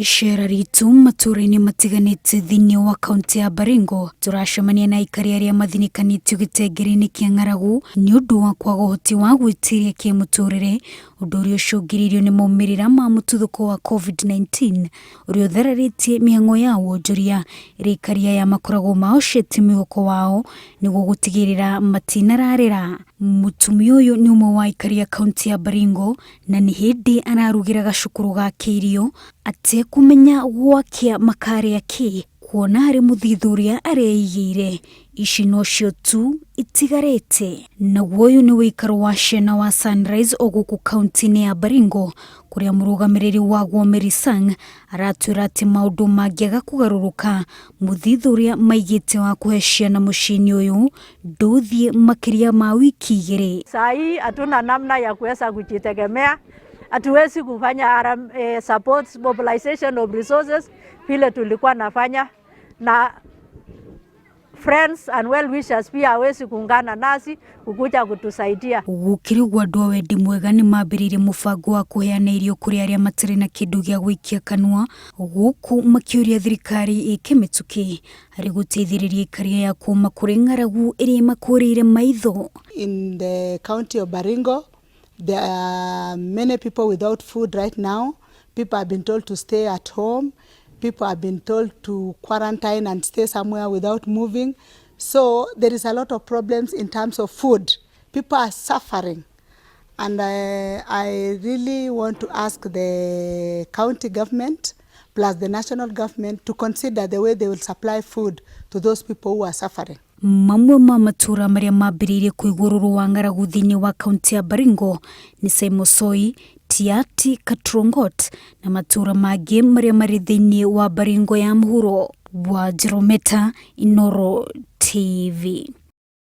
Ishera ritu matura-ini matiganite thiini wa kaunti ya Baringo turacemania na aikari aria mathinikanitio giterenge-ini kia ng'aragu ni undu wa kwaga uhoti wa gwitiria kimuturire undu uria ucungiriirio ni maumirira ma mututhuko wa COVID-19 uria uthereritie mihang'o ya wonjoria iria aikari aya makoragwo maocetie mihuko wao niguo gutigirira matinararira. Mutumia uyu ni umwe wa aikari ya kaunti ya Baringo na ni hindi ararugira gacukuru gake irio kumenya gwakia makare aki kuona hari muthithuria areigire ici no cio tu itigarete. Naguo uyu ni wikaro wa ciana wa Sunrise oguku kaunti-ini ya Baringo kuria murugamiriri waguo Merisang aratwira ati maundu mangiaga kugaruruka muthithuria maigite wa kuhe ciana mucini uyu nduthie makiria ma wiki igiri. Sai hatuna namna ya kuweza kujitegemea. Hatuwezi kufanya support mobilization of resources vile tulikuwa nafanya, na friends and well wishers pia hawezi kuungana nasi kukuja kutusaidia. Gukirigwa andu a wendi mwega ni mambiririe mubango wa kuheana irio kuri aria matire na kindu gia gwikia kanua, guku makiuria thirikari ikimituki hari guteithiriria aikari ya kuma kuri ng'aragu iria makurire maitho. In the county of Baringo, there are many people without food right now. People have been told to stay at home. People have been told to quarantine and stay somewhere without moving. So there is a lot of problems in terms of food. People are suffering. And I really want to ask the county government plus the national government to consider the way they will supply food to those people who are suffering. Mamwe ma matura maria mambiririe kuigururu wa ng'aragu thiini wa kaunti ya Baringo ni Saimosoi, Tiati, Katrongot na matura mangi maria mari thiini wa Baringo ya muhuro wa Jerometa, Inoro TV.